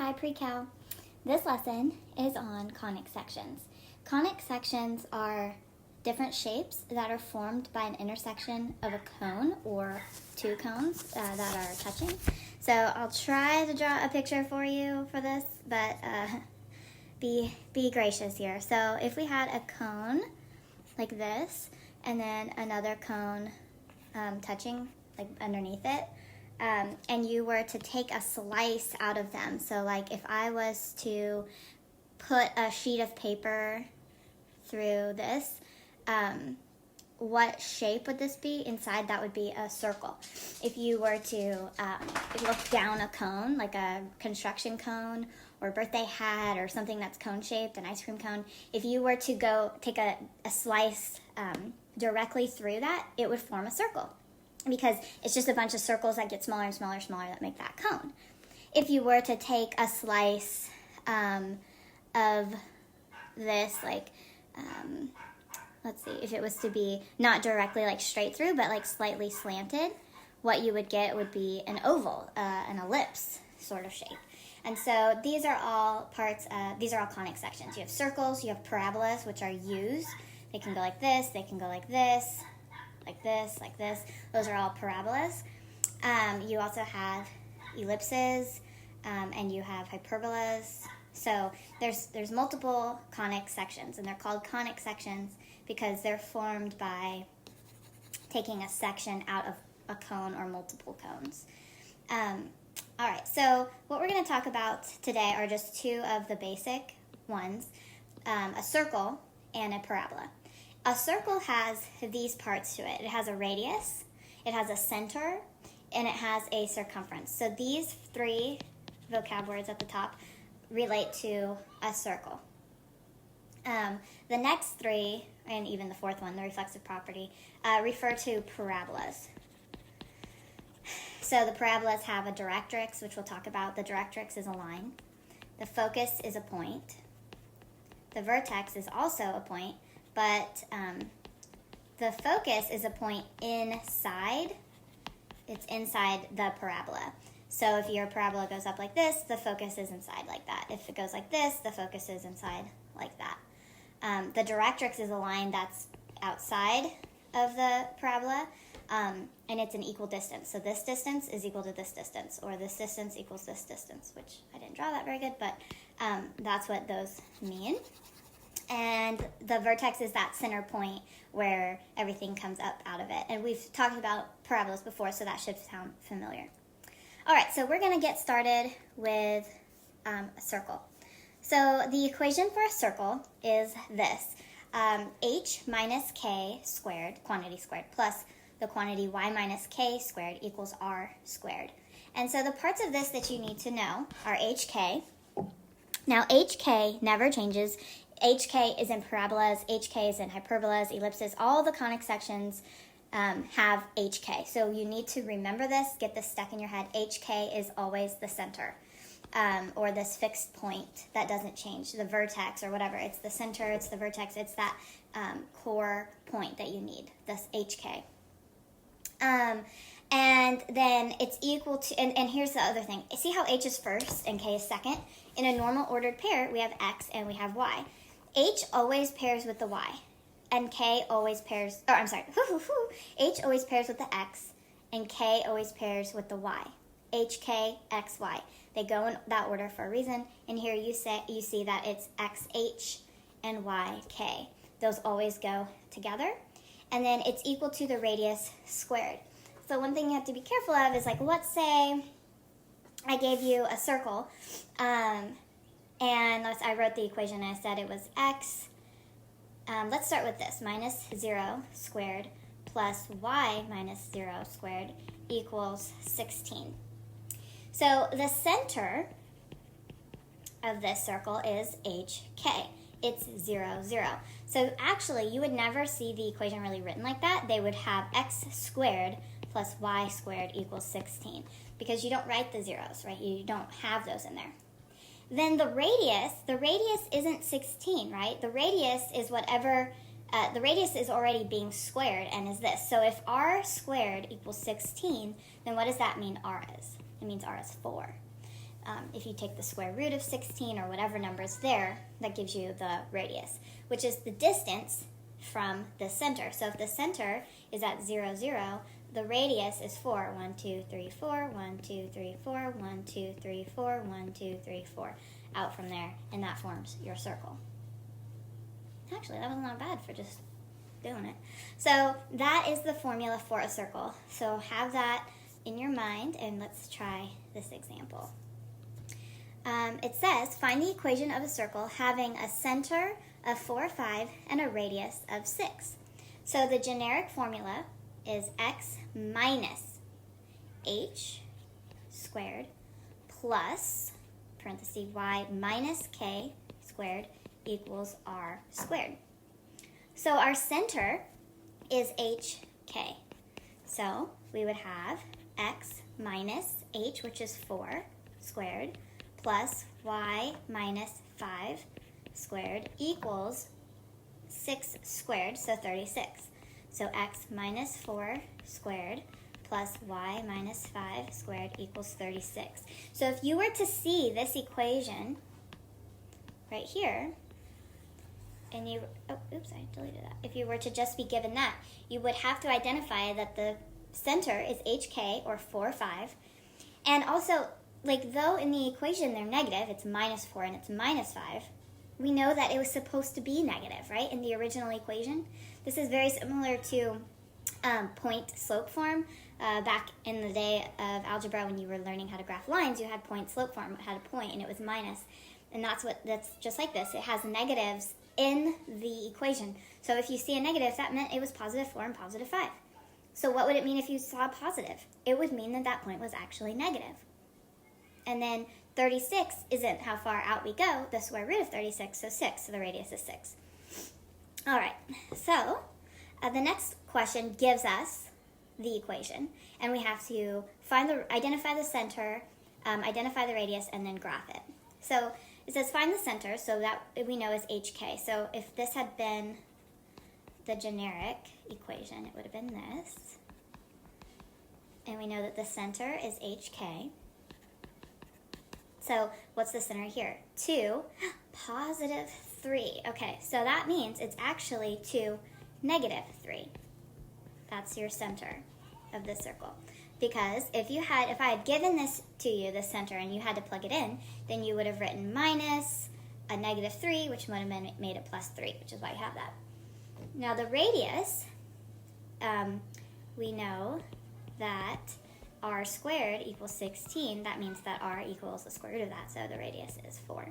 Hi, Pre-Cal. This lesson is on conic sections. Conic sections are different shapes that are formed by an intersection of a cone or two cones that are touching. So I'll try to draw a picture for you for this, but be gracious here. So if we had a cone like this, and then another cone touching like underneath it, and you were to take a slice out of them. So like if I was to put a sheet of paper through this, what shape would this be? Inside that would be a circle. If you were to look down a cone, like a construction cone or a birthday hat or something that's cone shaped, an ice cream cone, if you were to go take a slice directly through that, it would form a circle, because it's just a bunch of circles that get smaller and smaller and smaller that make that cone. If you were to take a slice of this, like, let's see, if it was to be not directly like straight through, but like slightly slanted, what you would get would be an oval, an ellipse sort of shape. And so these are all conic sections. You have circles, you have parabolas, which are used. They can go like this, they can go like this, like this, like this. Those are all parabolas. You also have ellipses, and you have hyperbolas. So there's multiple conic sections, and they're called conic sections because they're formed by taking a section out of a cone or multiple cones. All right, so what we're going to talk about today are just two of the basic ones, a circle and a parabola. A circle has these parts to it. It has a radius, it has a center, and it has a circumference. So these three vocab words at the top relate to a circle. The next three, and even the fourth one, the reflexive property, refer to parabolas. So the parabolas have a directrix, which we'll talk about. The directrix is a line. The focus is a point. The vertex is also a point, but the focus is a point inside. It's inside the parabola. So if your parabola goes up like this, the focus is inside like that. If it goes like this, the focus is inside like that. The directrix is a line that's outside of the parabola, and it's an equal distance. So this distance is equal to this distance, or this distance equals this distance, which I didn't draw that very good, but that's what those mean. And the vertex is that center point where everything comes up out of it. And we've talked about parabolas before, so that should sound familiar. All right, so we're going to get started with a circle. So the equation for a circle is this. H minus k squared, quantity squared, plus the quantity y minus k squared equals r squared. And so the parts of this that you need to know are hk. Now hk never changes. HK is in parabolas, HK is in hyperbolas, ellipses. All the conic sections have HK. So you need to remember this, get this stuck in your head. HK is always the center, or this fixed point that doesn't change, the vertex or whatever. It's the center, it's the vertex, it's that core point that you need, this HK. And then it's equal to, and here's the other thing. See how H is first and K is second? In a normal ordered pair, we have X and we have Y. H always pairs with the Y, and K always pairs, H always pairs with the X, and K always pairs with the Y. H, K, X, Y. They go in that order for a reason, and here you see that it's X, H, and Y, K. Those always go together, and then it's equal to the radius squared. So one thing you have to be careful of is, like, let's say I gave you a circle, and I wrote the equation and I said it was x, let's start with this, minus 0 squared plus y minus 0 squared equals 16. So the center of this circle is hk. It's 0, 0. So actually, you would never see the equation really written like that. They would have x squared plus y squared equals 16, because you don't write the zeros, right? You don't have those in there. Then the radius isn't 16, right? The radius is whatever, the radius is already being squared and is this. So if r squared equals 16, then what does that mean r is? It means r is 4. if you take the square root of 16 or whatever number is there, that gives you the radius, which is the distance from the center. So if the center is at 0, 0, the radius is 4. 1, 2, 3, 4, 1, 2, 3, 4, 1, 2, 3, 4, 1, 2, 3, 4, out from there, and that forms your circle. Actually, that was not bad for just doing it. So that is the formula for a circle. So have that in your mind, and let's try this example. It says, find the equation of a circle having a center of 4, 5, and a radius of 6. So the generic formula is x minus h squared plus, parenthesis, y minus k squared equals r squared. So our center is hk. So we would have x minus h, which is 4 squared, plus y minus 5 squared equals 6 squared, so 36. So x minus 4 squared plus y minus 5 squared equals 36. So if you were to see this equation right here, and you, oh, oops, I deleted that. If you were to just be given that, you would have to identify that the center is hk, or 4, 5. And also, like, though in the equation they're negative, it's minus 4 and it's minus 5, we know that it was supposed to be negative, right, in the original equation. This is very similar to point-slope form. Back in the day of algebra, when you were learning how to graph lines, you had point-slope form. It had a point and it was minus. And that's just like this. It has negatives in the equation. So if you see a negative, that meant it was positive 4 and positive 5. So what would it mean if you saw a positive? It would mean that that point was actually negative. And then 36 isn't how far out we go, the square root of 36, so 6, so the radius is 6. All right, so the next question gives us the equation, and we have to identify the center, identify the radius, and then graph it. So it says find the center, so that we know is hk. So if this had been the generic equation, it would have been this. And we know that the center is hk. So what's the center here? 2, positive 3. Okay, so that means it's actually 2, negative 3. That's your center of the circle. Because if I had given this to you, the center, and you had to plug it in, then you would have written minus a negative 3, which would have made it plus 3, which is why you have that. Now the radius, we know that r squared equals 16. That means that r equals the square root of that, so the radius is 4.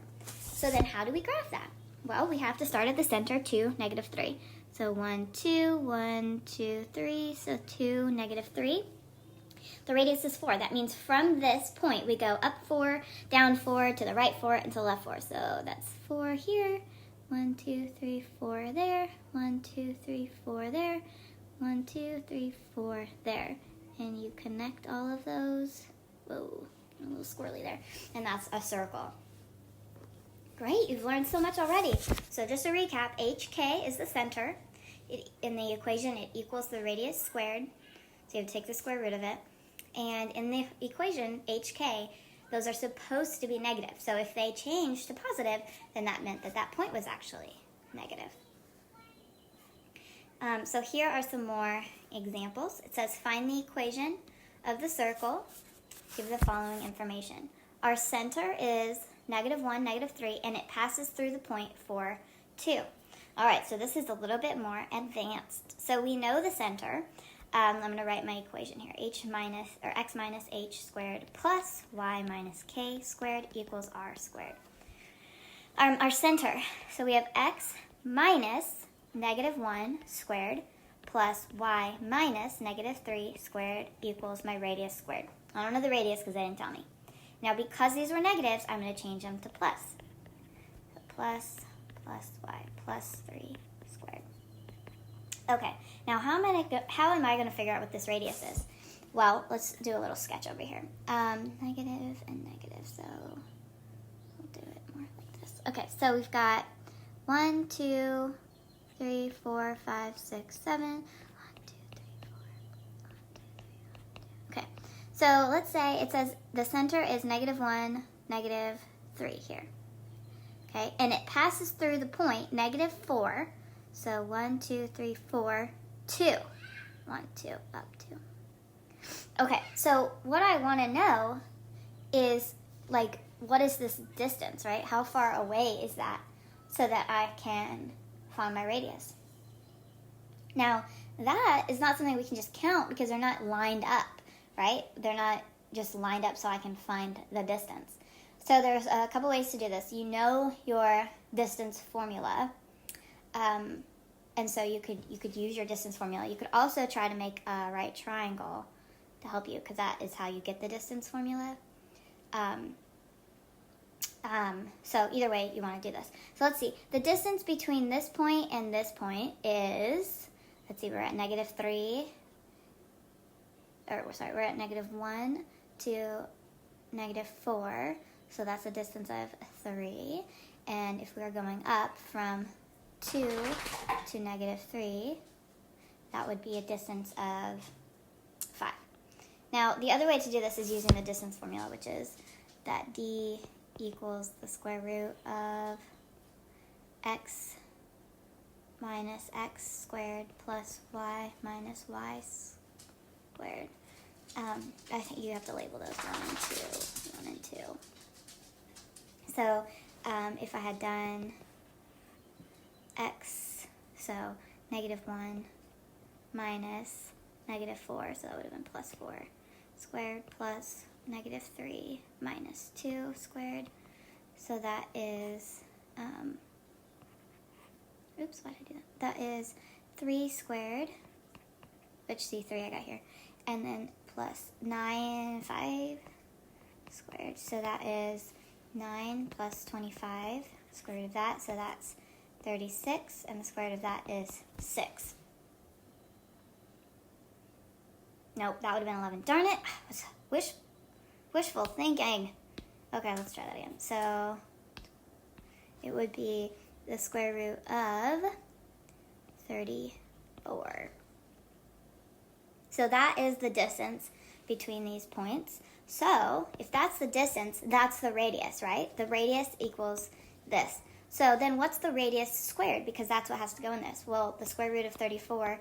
So then how do we graph that? Well, we have to start at the center, 2, negative 3. So 1, 2, 1, 2, 3, so 2, negative 3. The radius is 4. That means from this point, we go up 4, down 4, to the right 4, and to the left 4. So that's 4 here, 1, 2, 3, 4 there, 1, 2, 3, 4 there, 1, 2, 3, 4 there. And you connect all of those. Whoa, a little squirrely there. And that's a circle. Great, you've learned so much already. So just to recap, hk is the center. In the equation, it equals the radius squared. So you have to take the square root of it. And in the equation, hk, those are supposed to be negative. So if they change to positive, then that meant that that point was actually negative. So here are some more examples. It says, find the equation of the circle. Give the following information. Our center is negative 1, negative 3, and it passes through the point 4, 2. All right, so this is a little bit more advanced. So we know the center. I'm going to write my equation here. X minus h squared plus y minus k squared equals r squared. Our center. So we have x minus negative 1 squared plus y minus negative 3 squared equals my radius squared. I don't know the radius because they didn't tell me. Now, because these were negatives, I'm going to change them to plus. So plus y plus 3 squared. Okay, now how am I going to figure out what this radius is? Well, let's do a little sketch over here. Negative and negative, so we'll do it more like this. Okay, so we've got 1, 2, 3, 4, 5, 6, 7. 1, 2, 3, 4. 1, 2, 3, 1, 2. Okay, so let's say it says the center is negative 1, negative 3 here. Okay, and it passes through the point, negative 4. So 1, 2, 3, 4, 2. 1, 2, up 2. Okay, so what I want to know is, like, what is this distance, right? How far away is that so that I can find my radius? Now, that is not something we can just count because they're not lined up, right? They're not just lined up so I can find the distance. So there's a couple ways to do this. You know your distance formula, and so you could use your distance formula. You could also try to make a right triangle to help you, because that is how you get the distance formula. So either way, you want to do this. So let's see. The distance between this point and this point is, let's see, we're at negative 3. We're at negative 1 to negative 4. So that's a distance of 3. And if we are going up from 2 to negative 3, that would be a distance of 5. Now, the other way to do this is using the distance formula, which is that d equals the square root of x minus x squared plus y minus y squared. I think you have to label those 1 and 2. So if I had done x, so negative 1 minus negative 4, so that would have been plus 4 squared plus negative 3 minus 2 squared. So that is, oops, why did I do that? That is 3 squared, which see 3 I got here, and then plus 5 squared. So that is 9 plus 25, square root of that, so that's 36, and the square root of that is 6. Nope, that would have been 11. Darn it! Wishful thinking. Okay, let's try that again. So it would be the square root of 34. So that is the distance between these points. So if that's the distance, that's the radius, right? The radius equals this. So then what's the radius squared? Because that's what has to go in this. Well, the square root of 34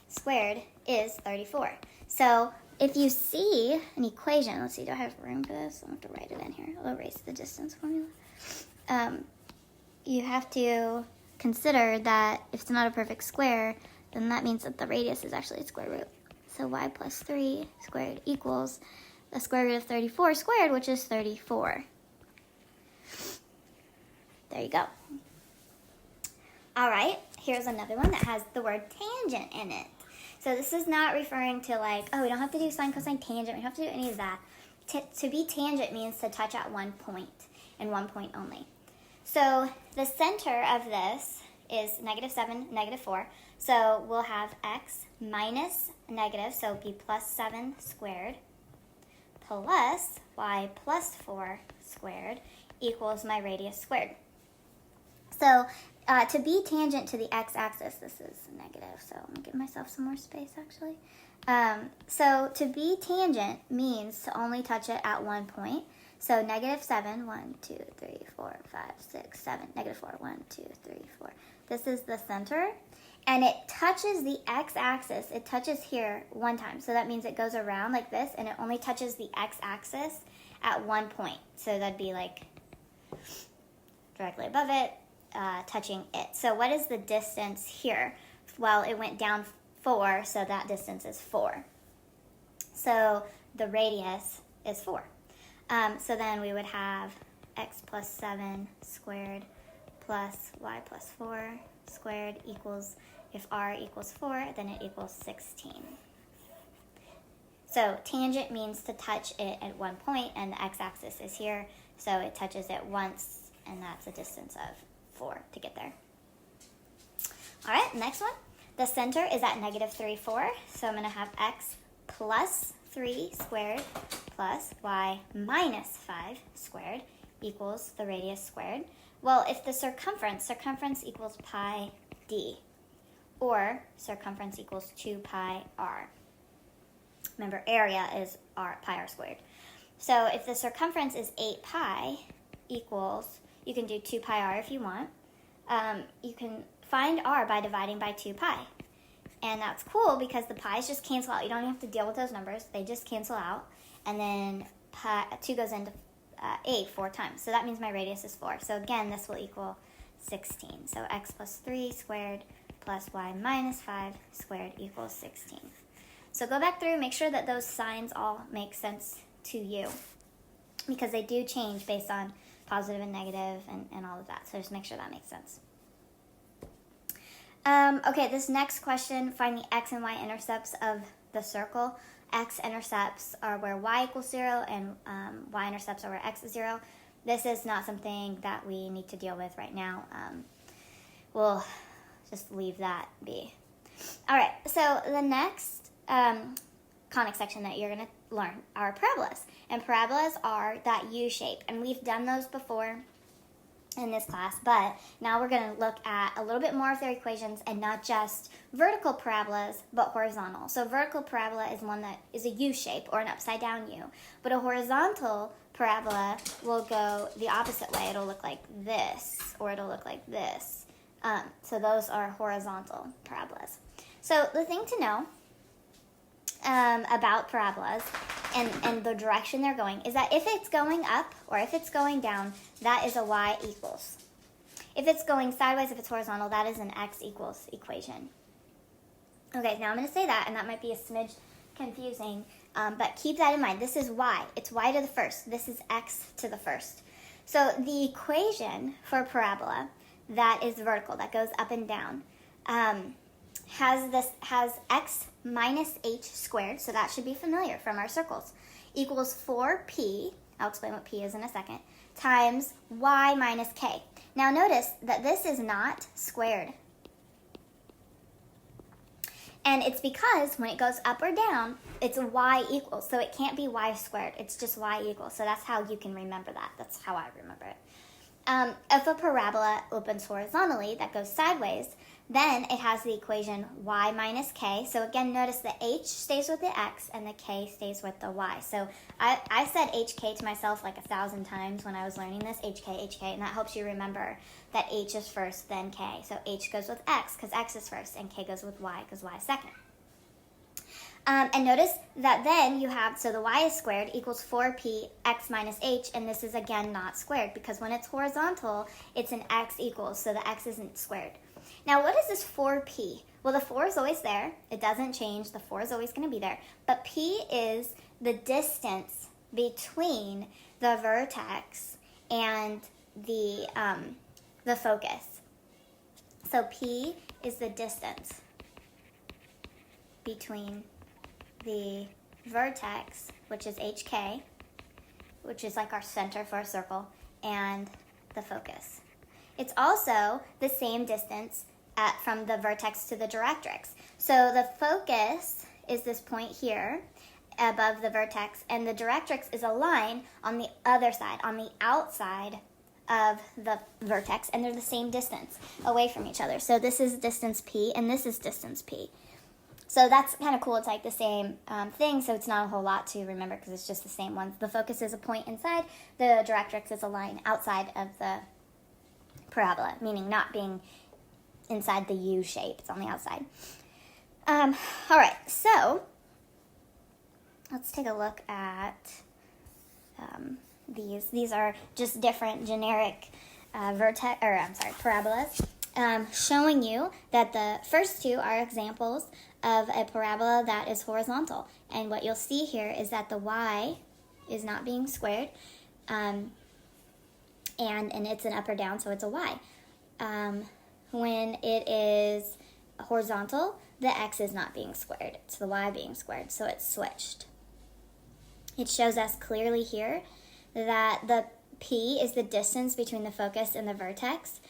squared is 34. So if you see an equation, let's see, do I have room for this? I'll have to write it in here. I'll erase the distance formula. You have to consider that if it's not a perfect square, then that means that the radius is actually a square root. So y plus 3 squared equals the square root of 34 squared, which is 34. There you go. All right, here's another one that has the word tangent in it. So this is not referring to like, oh, we don't have to do sine, cosine, tangent. We don't have to do any of that. To be tangent means to touch at one point and one point only. So the center of this is negative 7, negative 4. So we'll have x minus negative, so it'll be plus 7 squared, plus y plus 4 squared equals my radius squared. So to be tangent to the x-axis, this is negative, so I'm going to give myself some more space, actually. So to be tangent means to only touch it at one point. So negative 7, 1, 2, 3, 4, 5, 6, 7, negative 4, 1, 2, 3, 4. This is the center, and it touches the x-axis. It touches here one time, so that means it goes around like this, and it only touches the x-axis at one point. So that'd be like directly above it, touching it. So what is the distance here? Well, it went down 4, so that distance is 4. So the radius is 4. So then we would have x plus 7 squared plus y plus 4 squared equals, if r equals 4, then it equals 16. So tangent means to touch it at one point, and the x-axis is here, so it touches it once, and that's a distance of 4 to get there. All right, next one. The center is at negative 3, 4, so I'm going to have x plus 3 squared plus y minus 5 squared equals the radius squared. Well, if the circumference equals pi d, or circumference equals 2 pi r. Remember, area is pi r squared. So if the circumference is 8 pi equals, you can do 2 pi r if you want. You can find r by dividing by 2 pi. And that's cool because the pi's just cancel out. You don't have to deal with those numbers. They just cancel out. And then 2 goes into 8 4 times. So that means my radius is 4. So again, this will equal 16. So x plus 3 squared plus y minus 5 squared equals 16. So go back through, make sure that those signs all make sense to you, because they do change based on positive and negative and all of that. So just make sure that makes sense. Okay, this next question, find the x and y intercepts of the circle. X intercepts are where y equals 0, and y intercepts are where x is 0. This is not something that we need to deal with right now. We'll just leave that be. All right, so the next conic section that you're going to learn are parabolas. And parabolas are that U shape. And we've done those before in this class, but now we're going to look at a little bit more of their equations, and not just vertical parabolas, but horizontal. So vertical parabola is one that is a U shape or an upside down U. But a horizontal parabola will go the opposite way. It'll look like this, or it'll look like this. So those are horizontal parabolas. So the thing to know about parabolas and the direction they're going is that if it's going up or if it's going down, that is a y equals. If it's going sideways, if it's horizontal, that is an x equals equation. Okay, now I'm going to say that, and that might be a smidge confusing, but keep that in mind. This is y. It's y to the first. This is x to the first. So the equation for a parabola that is vertical, that goes up and down, has x minus h squared, so that should be familiar from our circles, equals 4p, I'll explain what p is in a second, times y minus k. Now notice that this is not squared. And it's because when it goes up or down, it's y equals, so it can't be y squared, it's just y equals. So that's how you can remember that. That's how I remember it. If a parabola opens horizontally, that goes sideways, then it has the equation y minus k. So again, notice the h stays with the x and the k stays with the y. So I said hk to myself like 1,000 times when I was learning this, hk, and that helps you remember that h is first, then k. So h goes with x because x is first, and k goes with y because y is second. And notice that then you have, so the y is squared equals 4p x minus h, and this is again not squared because when it's horizontal, it's an x equals, so the x isn't squared. Now, what is this 4p? Well, the 4 is always there. It doesn't change. The 4 is always going to be there. But p is the distance between the vertex and the focus. So p is the distance between the vertex, which is hk, which is like our center for a circle, and the focus. It's also the same distance from the vertex to the directrix. So the focus is this point here above the vertex, and the directrix is a line on the other side, on the outside of the vertex, and they're the same distance away from each other. So this is distance p, and this is distance p. So that's kind of cool. It's like the same thing, so it's not a whole lot to remember because it's just the same ones. The focus is a point inside, the directrix is a line outside of the parabola, meaning not being inside the U shape. It's on the outside. All right, so let's take a look at these. These are just different generic parabolas, showing you that the first two are examples of a parabola that is horizontal. And what you'll see here is that the y is not being squared, and it's an up or down, so it's a y. When it is horizontal, the x is not being squared. It's the y being squared, so it's switched. It shows us clearly here that the p is the distance between the focus and the vertex,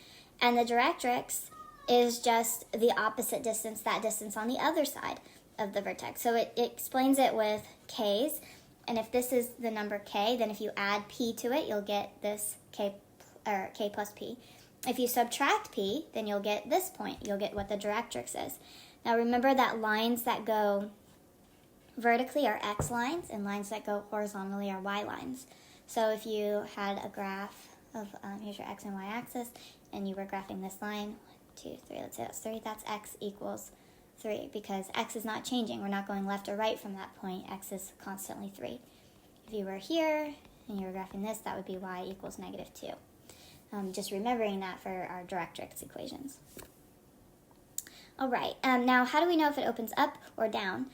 and the directrix is just the opposite distance, that distance on the other side of the vertex. So it explains it with k's, and if this is the number k, then if you add p to it, you'll get this k plus p. If you subtract p, then you'll get this point. You'll get what the directrix is. Now remember that lines that go vertically are x lines, and lines that go horizontally are y lines. So if you had a graph of, here's your x and y axis, and you were graphing this line, 1, 2, 3, let's say that's 3, that's x equals 3, because x is not changing. We're not going left or right from that point. X is constantly 3. If you were here and you were graphing this, that would be y equals negative 2. Just remembering that for our directrix equations. All right, now how do we know if it opens up or down?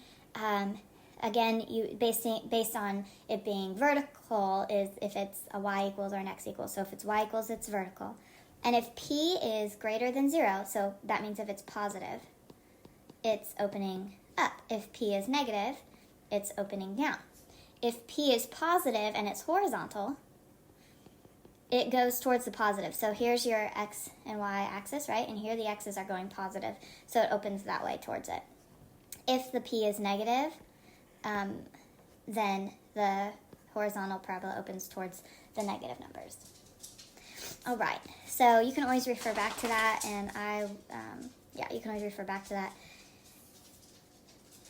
Again, based on it being vertical is if it's a y equals or an x equals. So if it's y equals, it's vertical. And if p is greater than 0, so that means if it's positive, it's opening up. If p is negative, it's opening down. If p is positive and it's horizontal, it goes towards the positive. So here's your x and y axis, right? And here the x's are going positive, so it opens that way towards it. If the p is negative, then the horizontal parabola opens towards the negative numbers. All right, so you can always refer back to that, and you can always refer back to that,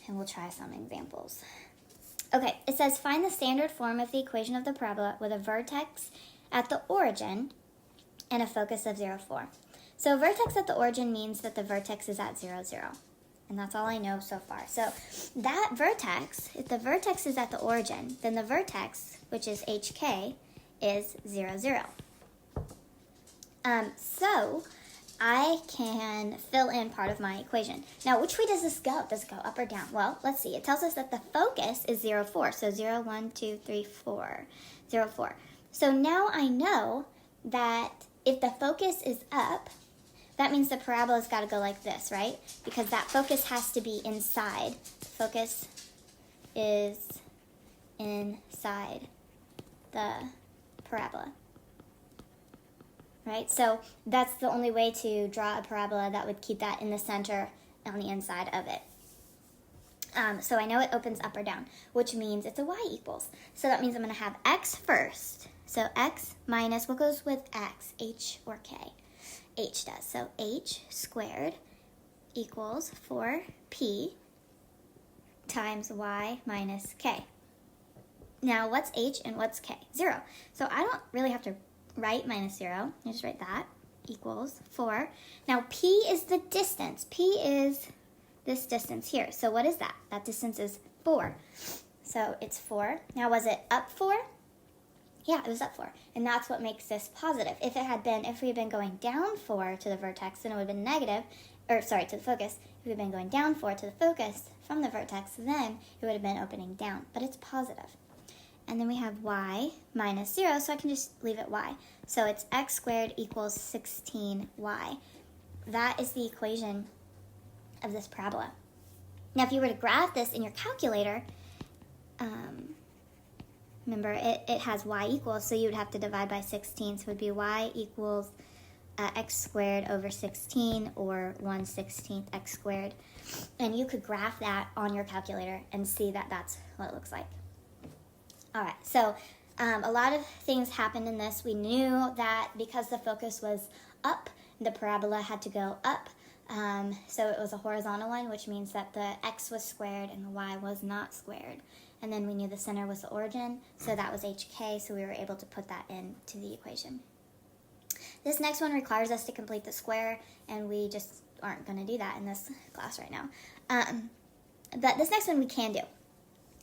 and we'll try some examples. Okay, it says find the standard form of the equation of the parabola with a vertex at the origin and a focus of 0, 4. So vertex at the origin means that the vertex is at 0, 0. And that's all I know so far. So that vertex, if the vertex is at the origin, then the vertex, which is HK, is 0, 0. So I can fill in part of my equation. Now, which way does this go? Does it go up or down? Well, let's see. It tells us that the focus is 0, 4. So 0, 1, 2, 3, 4. 0, 4. So now I know that if the focus is up, that means the parabola's got to go like this, right? Because that focus has to be inside. Focus is inside the parabola, right? So that's the only way to draw a parabola that would keep that in the center on the inside of it. So I know it opens up or down, which means it's a y equals. So that means I'm going to have x first. So x minus, what goes with x, h or k? H does. So h squared equals 4p times y minus k. Now, what's h and what's k? 0. So I don't really have to write minus 0. I just write that equals 4. Now, p is the distance. P is this distance here. So what is that? That distance is 4. So it's 4. Now, was it up 4? Yeah, it was up 4. And that's what makes this positive. If we had been going down 4 to the vertex, then it would have been negative, to the focus. If we had been going down 4 to the focus from the vertex, then it would have been opening down. But it's positive. And then we have y minus 0, so I can just leave it y. So it's x squared equals 16y. That is the equation of this parabola. Now, if you were to graph this in your calculator, remember, it has y equals, so you would have to divide by 16. So it would be y equals x squared over 16, or 1/16 x squared. And you could graph that on your calculator and see that that's what it looks like. All right, so a lot of things happened in this. We knew that because the focus was up, the parabola had to go up. So it was a horizontal line, which means that the x was squared and the y was not squared. And then we knew the center was the origin, so that was HK, so we were able to put that into the equation. This next one requires us to complete the square, and we just aren't going to do that in this class right now. But this next one we can do.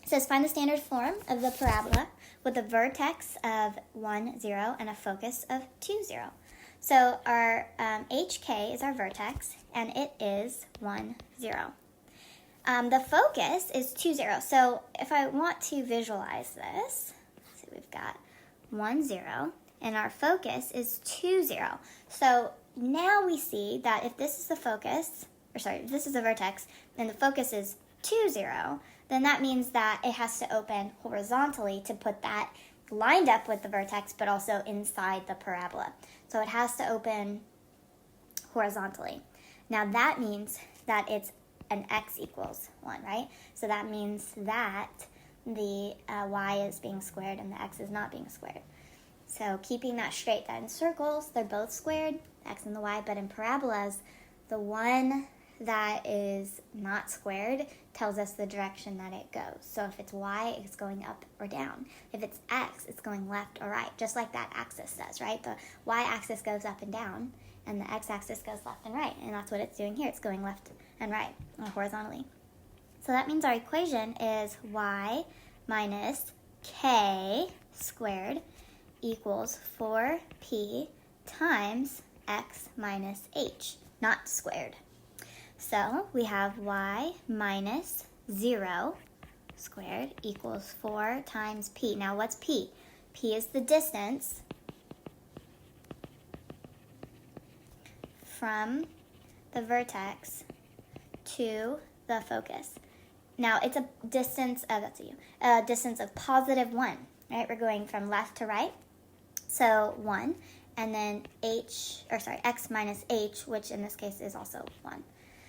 It says find the standard form of the parabola with a vertex of 1, 0 and a focus of 2, 0. So our HK is our vertex, and it is 1, 0. The focus is 2, 0. So if I want to visualize this, so we've got 1, 0, and our focus is 2, 0. So now we see that if this is the focus, if this is the vertex, and the focus is 2, 0, then that means that it has to open horizontally to put that lined up with the vertex, but also inside the parabola. So it has to open horizontally. Now that means that it's an x equals 1, right? So that means that the y is being squared and the x is not being squared. So keeping that straight, that in circles, they're both squared, the x and the y, but in parabolas, the one that is not squared tells us the direction that it goes. So if it's y, it's going up or down. If it's x, it's going left or right, just like that axis does, right? The y-axis goes up and down, and the x-axis goes left and right, and that's what it's doing here. It's going left and right, or horizontally. So that means our equation is y minus k squared equals 4p times x minus h, not squared. So we have y minus 0 squared equals 4 times p. Now what's p? P is the distance from the vertex to the focus. Now it's a distance of, a distance of positive 1, right? We're going from left to right. So 1, and then x minus h, which in this case is also 1.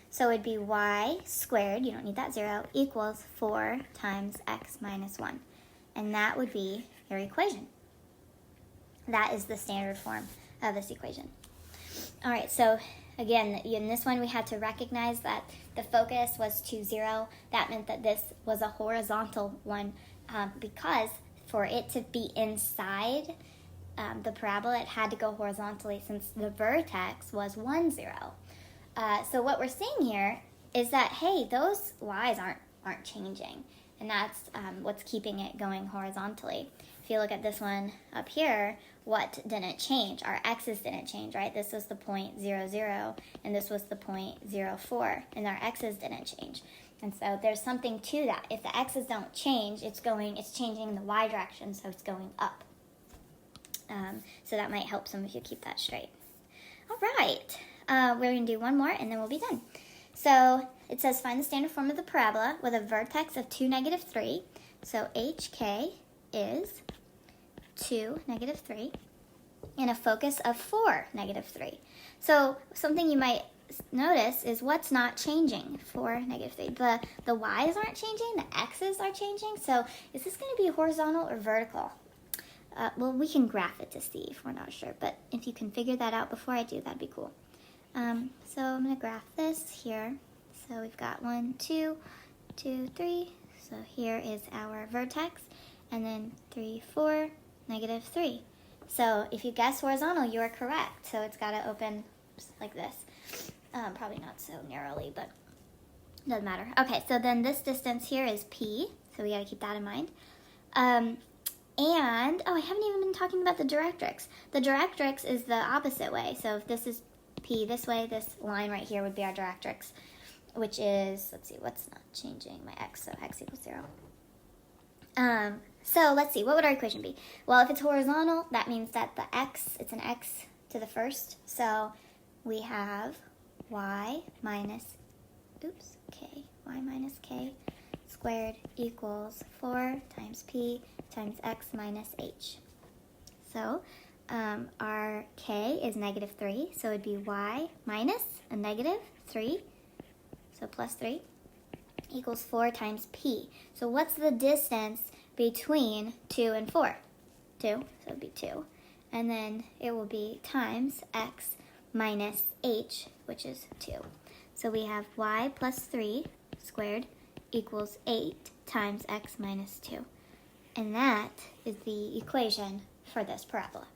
So it'd be y squared, you don't need that 0, equals 4 times x minus 1. And that would be your equation. That is the standard form of this equation. All right, so again, in this one we had to recognize that the focus was to 0. That meant that this was a horizontal one because for it to be inside the parabola, it had to go horizontally since the vertex was 1, 0. So what we're seeing here is that, hey, those y's aren't changing, and that's what's keeping it going horizontally. If you look at this one up here, what didn't change? Our x's didn't change, right? This was the point 0, 0, and this was the point 0, 4, and our x's didn't change. And so there's something to that. If the x's don't change, it's changing in the y direction, so it's going up. So that might help some of you keep that straight. All right, we're going to do one more, and then we'll be done. So it says find the standard form of the parabola with a vertex of 2, negative 3. So hk is 2, negative 3, and a focus of 4, negative 3. So something you might notice is what's not changing. 4, negative 3. The y's aren't changing, the x's are changing. So is this going to be horizontal or vertical? Well, we can graph it to see if we're not sure, but if you can figure that out before I do, that'd be cool. So I'm going to graph this here. So we've got 1, 2, 2, 3. So here is our vertex, and then 3, 4, negative 3. So if you guess horizontal, you are correct. So it's got to open like this. Probably not so narrowly, but doesn't matter. Okay, so then this distance here is p, so we got to keep that in mind. And, I haven't even been talking about the directrix. The directrix is the opposite way. So if this is p this way, this line right here would be our directrix, which is, let's see, what's not changing? My x, so x equals 0. So let's see, what would our equation be? Well, if it's horizontal, that means that the x, it's an x to the first. So we have y minus k squared equals 4 times p times x minus h. So our k is negative 3, so it would be y minus a negative 3, so plus 3, equals 4 times p. So what's the distance between 2 and 4? 2, so it would be 2. And then it will be times x minus h, which is 2. So we have y plus 3 squared equals 8 times x minus 2. And that is the equation for this parabola.